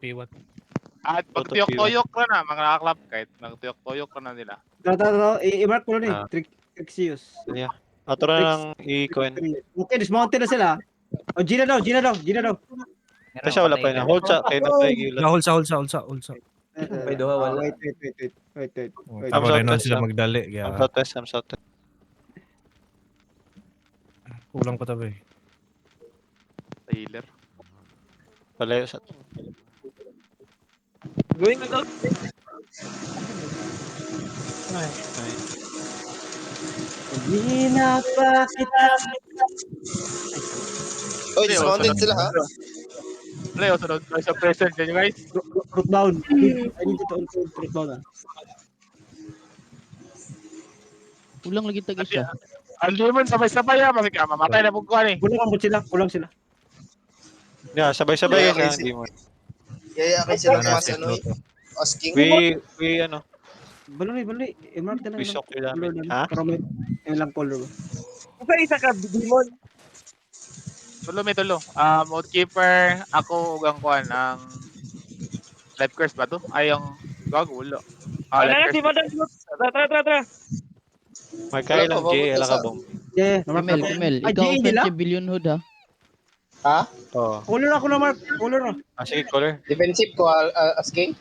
P1. At pag Toto tuyok-tuyok ka na, mga nakaklap, kahit nag-tuyok-tuyok ka na nila. I-mark ko na Ah. Trixius. Yeah. Atro na lang i-coin. Okay, dismounted na sila. O, Gina daw. Tapos siya wala pa na. Hold sa, kayo na pa yung Hold sa. May duha, wala. Wait. Tama I'm rin na southwest sila lang. magdali. I'm Kaya southwest. kulang pa tabi. Healer. Palayo sa... Going na daw. Gina pa kita. Oy, dismounted sila ha. Play, sunod sa present dyan, guys. Root down. I need to root down. Kulang lagi tag isa. Ang demon, sabay-sabay mamatay na pagkuhan eh. Kulang sila. Yeah, sabay-sabay Yeah, guys. okay, Hindi mo. Yaya kay sila Wala na mas si ano eh. Pluto. Asking. We ano, Balon. I-mark na we lang. shock yung namin. Ha? Pero may ilang color. Isa ka, Digimon. Tulo. Outkeeper, ako ugang kuhan ang life curse ba to? Ay, yung gagulo. Ano Life na si curse. Madam? Tara. May kailang Wala pa, J, ala ka sa- bom. Yeah, na-mark Kimel, na ko. Kimel. Ay, Ikaw GA nila? offensive billion hood ha. Ha? Oo. Color ako na-mark. Color na. Sige, color. Defensive ko asking.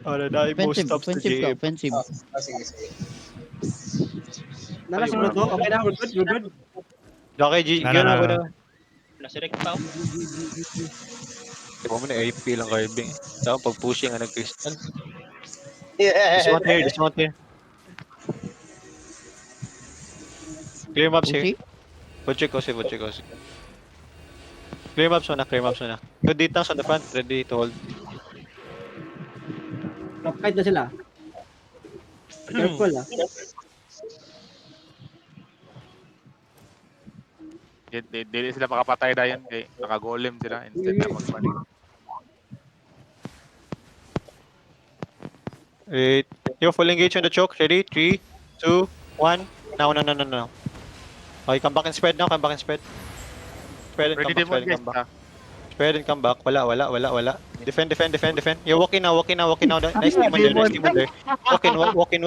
Ano na, most stops to Offensive ka, JM. offensive. Sige. Nala si Pluto. Okay na, we're good. Okay, G, Na, yun na, ako na. na. Nasirek pa. Ikaw mo na AP lang carving. Saka pag pushing nga nag-crystal. Yeah. Dismount here. Clear maps here. Usi? Butchik ko si. Clear maps muna. Good details on the front, ready to hold. Top-fight na sila. Careful ah. Dili sila makapatay na yun kay nakagolem sila instead na magbalik. Wait. Yo, full engage on the choke. Ready? 3, 2, 1. Now. Okay, come back and spread now. Spread and Ready come demon guys. back. Spread and come back. Wala. Defend. You're walking now. Nice demon there. Walk in.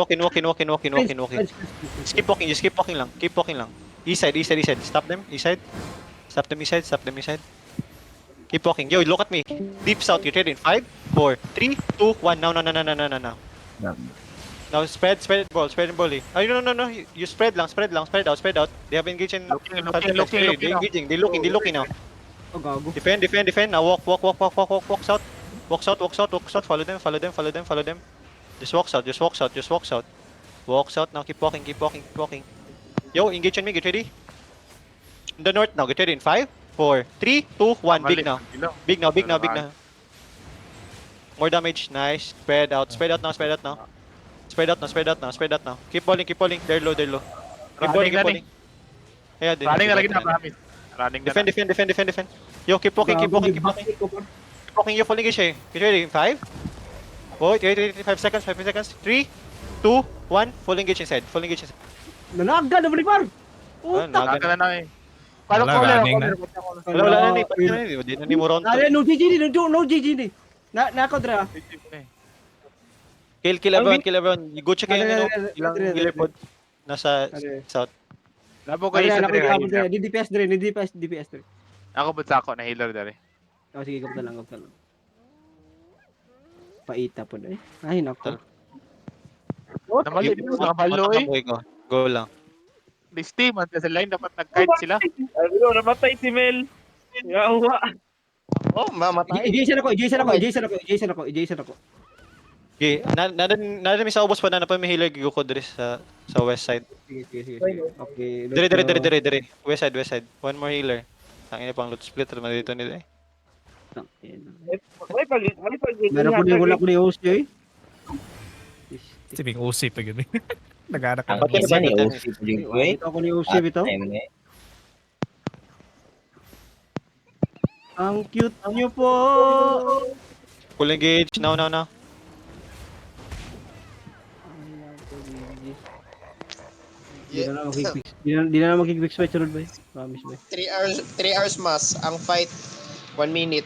Just keep walking lang. East side. Stop them, east side. Stop them, east side. Keep walking. Yo, look at me. Deep south, you're trading. 5, 4, 3, 2, 1. Now. Now spread ball eh. Ay, no. You spread out. They have engaged in... Looking. They're looking now. Oh, gago. Defend. Now walk south. Walk south. Follow them. Just walk south. Walk south now. Keep walking. Yo, engage on me. Get ready. In the north now. Get ready in 5, 4, 3, 2, 1. Big now. More damage. Nice. Spread out now. Spread out now. Keep balling. They're low. Keep balling. Yeah, Running na lagi na promise. Running na. Defend. Yo, keep walking. Yo, full engage eh. Get ready in 5. Wait, 5 seconds. 3, 2, 1. Full engage inside. Nanaga na par. Puta. Naka na eh. Paano Wala, color? running na. Wala na ni. Hindi na ni mo round Nale, to. no GG ni. Na ako dra. Kill everyone. You go check Dali, yung dali, ilang dali, healer dali. pod. Nasa Dali. south. Labo ko isa Ako dire. dra. Di DPS dre. Ako but sa ako na healer dire. Oh, sige, gawin na lang. Paita po na eh. Ay, nako. Namali mo sa kabalo eh. Go lang. This team at sa line dapat nag-kite sila. Ano, namatay si Mel. Yawa. Oh, mamatay. Jason ako. Okay, nada sa ubos pa na pa may healer gigo ko dire sa west side. Sige. Okay. Dire. West side. One more healer. Tangina pang loot split naman dito nila eh. May pag Meron po yung wala ko ni host eh. Sibing usi pa yun. Nag-anak ka. Ba't Isa ni yun? OC po yung kuwait. Ito ako ni host ito. Ang cute niyo po. Full engage. Now. Di na magkikfix pa sunod ba? Promise ba? 3 hours mas ang fight. 1 minute.